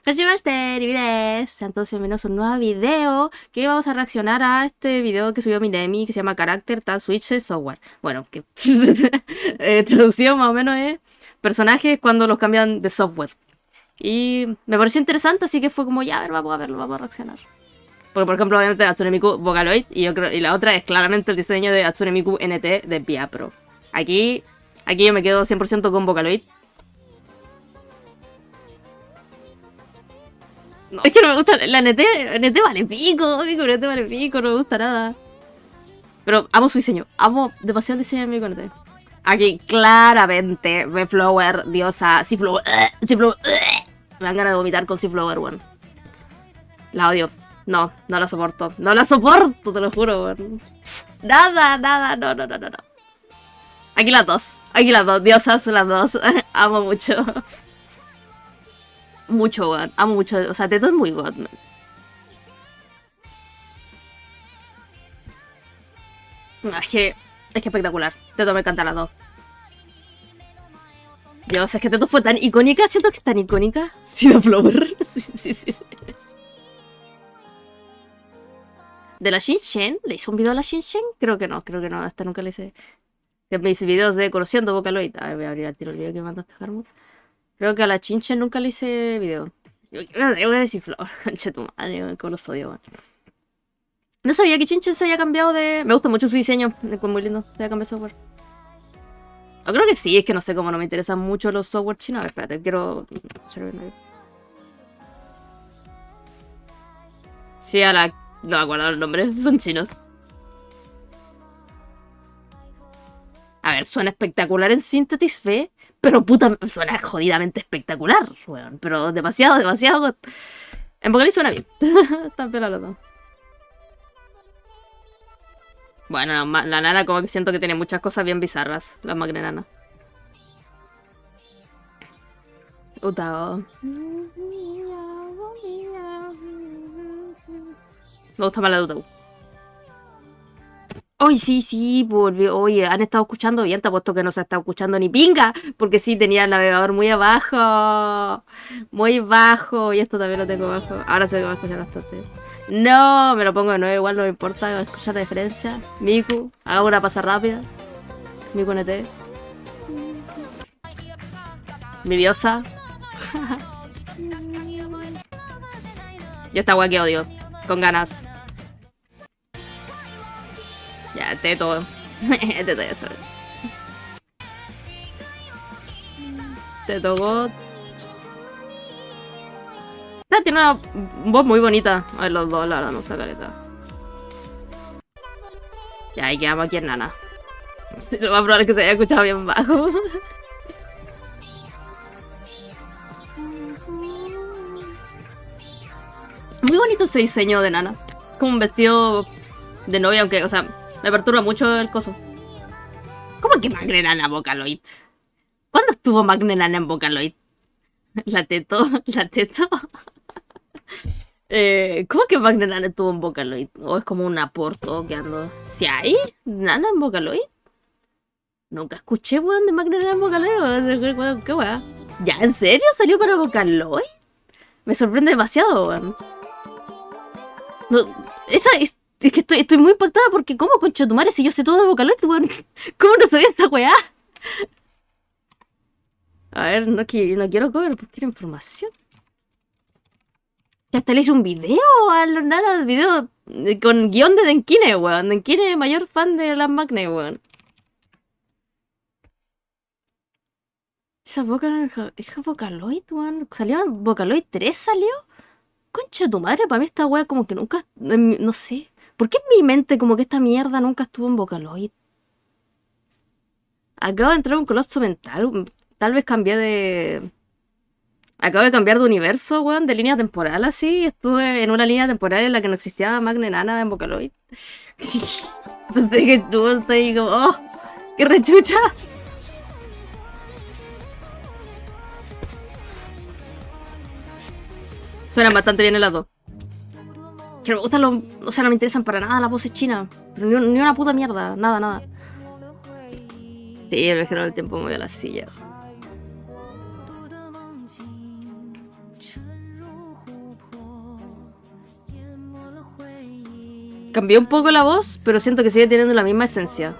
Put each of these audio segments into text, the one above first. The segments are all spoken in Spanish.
Hashimashite, Nibides. Sean todos bienvenidos a un nuevo video. Que vamos a reaccionar a este video que subió Minemi, que se llama Character Tag Switch Software. Bueno, que traducido más o menos es personajes cuando los cambian de software. Y me pareció interesante, así que fue como, ya, a ver, vamos a verlo, vamos a reaccionar. Porque, por ejemplo, obviamente Hatsune Miku Vocaloid, y la otra es claramente el diseño de Hatsune Miku NT de Via Pro. Aquí yo me quedo 100% con Vocaloid. No, es que no me gusta la NT, NT vale pico, NT vale pico, no me gusta nada. Pero amo su diseño, amo demasiado el diseño de mi NT. Aquí claramente Flower, diosa, Seaflower, Seaflower, me dan ganas de vomitar con Seaflower, weón. La odio. No, no la soporto. No la soporto, te lo juro, weón. Nada, nada, no, no, no, no, no. Aquí las dos, diosas las dos. Amo mucho. Mucho, weón. Amo mucho. O sea, Teto es muy god, man. Es que espectacular. Teto me encanta las dos. Dios, es que Teto fue tan icónica. Siento que es tan icónica. Sí, de Flower. Sí, sí, sí, sí. ¿De la Shin-Shen? ¿Le hizo un video a la Shin-Shen? Creo que no. Hasta nunca le hice. Que me hice videos de conociendo Vocaloid. A ver, voy a abrir al tiro el video que me mandaste, Harmut. Creo que a la Shin-Shen nunca le hice video. Yo voy a decir Flower. Concha tu madre, como los odio, man. No sabía que Chinchen se había cambiado de... Me gusta mucho su diseño, es muy lindo, se había cambiado de software. Yo creo que sí, es que no sé cómo no me interesan mucho los software chinos. A ver, espérate, quiero... Sí, a la... No me acuerdo el nombre, son chinos. A ver, suena espectacular en Synthetis V, pero puta, suena jodidamente espectacular, weón. Pero demasiado, demasiado... En Vocaloid suena bien. Están pelados los dos. Bueno, la nana como que siento que tiene muchas cosas bien bizarras, la Magne Nana. Utao. Me gusta más la de Utao. Ay, sí, sí, volvió. Oye, han estado escuchando bien, te apuesto que no se ha estado escuchando ni pinga, porque sí, tenía el navegador muy abajo, muy bajo, y esto también lo tengo bajo. Ahora sé que va a escuchar bastante. No, me lo pongo de nuevo, igual no me importa, voy a escuchar la diferencia. Miku, hago una pasa rápida. Miku NT. Mi diosa. Y esta wea que odio, con ganas. Ya, Teto. Teto ya sabes. Teto God. Esta tiene una voz muy bonita. A ver, los dos, la verdad, no está careta. Ya, ahí quedamos aquí en Nana. Lo más probable es que se haya escuchado bien bajo. Muy bonito ese diseño de Nana. Como un vestido de novia, aunque, o sea, me perturba mucho el coso. ¿Cómo que Magne Nana Vocaloid? ¿Cuándo estuvo Magne Nana en Vocaloid? La Teto, la Teto. ¿Cómo que Magne Nana estuvo en Vocaloid? ¿O es como un aporto que ando? ¿Si hay Nana en Vocaloid? Nunca escuché, weón, de Magne Nana en Vocaloid. ¿Qué weón? ¿Ya, en serio? ¿Salió para Vocaloid? Me sorprende demasiado, weón. No, es que estoy muy impactada porque ¿cómo concha tu madre si yo sé todo de Vocaloid, weón? ¿Cómo no sabía esta weá? A ver, no quiero cover porque quiero información. Ya hasta le hice un video a los nanas, video con guión de Denkine, weón. Denkine es mayor fan de las Magne, weón. Esa Vocaloid, weón. ¿Salió en Vocaloid 3? ¿Salió? Concha tu madre, para mí esta weá como que nunca... No sé. ¿Por qué en mi mente como que esta mierda nunca estuvo en Vocaloid? Acabo de entrar en un colapso mental. Tal vez cambié de... Acabo de cambiar de universo, weón, de línea temporal así. Estuve en una línea temporal en la que no existía Magne Nana en Vocaloid. Entonces que tú estoy como... ¡Oh! ¡Qué rechucha! Suenan bastante bien las dos. Que no me gustan los... O sea, no me interesan para nada las voces chinas. Pero ni una puta mierda. Nada, nada. Sí, el viajero del tiempo movió la silla. Cambió un poco la voz, pero siento que sigue teniendo la misma esencia.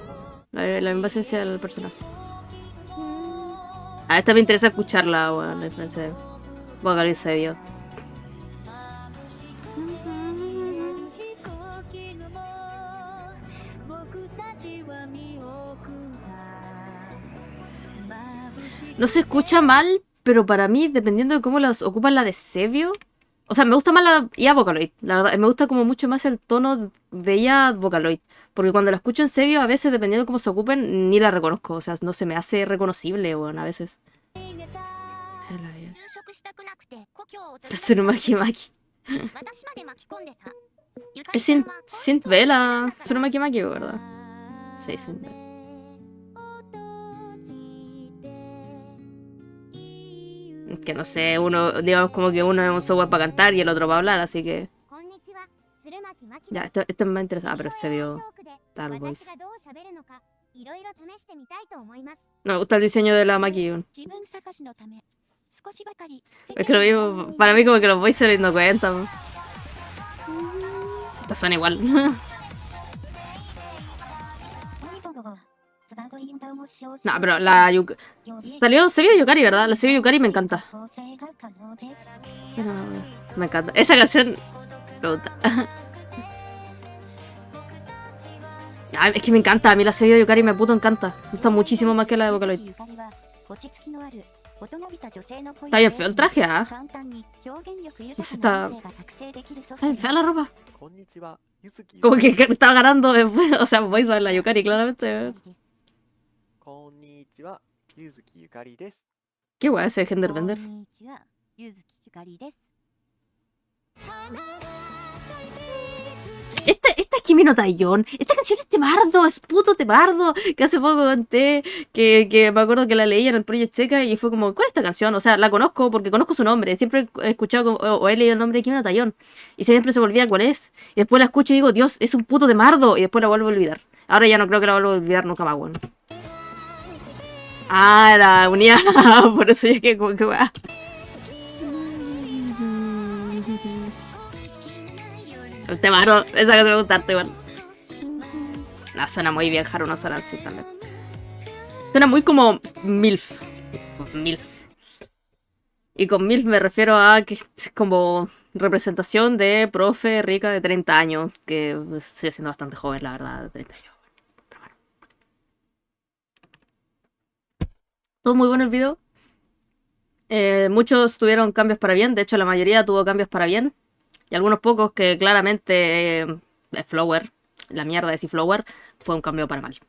La misma esencia del personaje. A esta me interesa escucharla, bueno, la diferencia de vocal y serio. No se escucha mal, pero para mí, dependiendo de cómo las ocupan la de Sevio. O sea, me gusta más la IA Vocaloid. La verdad, me gusta como mucho más el tono de IA Vocaloid. Porque cuando la escucho en Sevio, a veces, dependiendo de cómo se ocupen, ni la reconozco. O sea, no se me hace reconocible, bueno, a veces. La Tsurumaki Maki. Es Synth Vela, Tsurumaki Maki, ¿verdad? Sí, Synth Vela. Que no sé, uno, digamos como que uno es un software para cantar y el otro para hablar, así que... Ya, esto es más interesante. Ah, pero se vio Star Voice. No me gusta el diseño de la Maki. Es que lo mismo, para mí como que los voices no cuentan. Esta suena igual. No, pero la salió Serio Yukari, ¿verdad? La Serio Yukari me encanta. Pero me encanta. Esa canción me gusta. Ay, es que me encanta. A mí la Serio Yukari me puto encanta. Me gusta muchísimo más que la de Vocaloid. Está bien feo el traje, ¿ah? Está bien fea la ropa. Como que estaba ganando después. O sea, voice by la Yukari, claramente. Qué guay ese Genderbender. Esta es Kimi no Taillon. Esta canción es temardo, es puto temardo. Que hace poco conté que me acuerdo que la leí en el Project Checa y fue como, ¿cuál es esta canción? O sea, la conozco porque conozco su nombre. Siempre he escuchado o he leído el nombre de Kimi no Taillon. Y siempre se me olvida cuál es. Y después la escucho y digo, Dios, es un puto temardo. Y después la vuelvo a olvidar. Ahora ya no creo que la vuelva a olvidar nunca más, bueno. Ah, la unía. Por eso yo que como que va. El temaro, esa que me gusta harto igual. No, suena muy bien Haruno Soransi también. Suena muy como MILF. MILF. Y con MILF me refiero a que es como representación de profe rica de 30 años. Que sigue siendo bastante joven, la verdad, de 30 años. Todo muy bueno el video. Muchos tuvieron cambios para bien. De hecho, la mayoría tuvo cambios para bien. Y algunos pocos que claramente Flower, la mierda de C-Flower, fue un cambio para mal.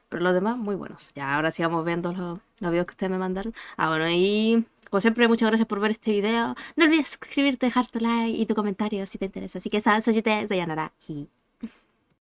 Pero los demás, muy buenos. Ya, ahora sigamos viendo los videos que ustedes me mandaron. Ah, bueno, y como siempre, muchas gracias por ver este video. No olvides suscribirte, dejar tu like y tu comentario si te interesa. Así que, sayonara.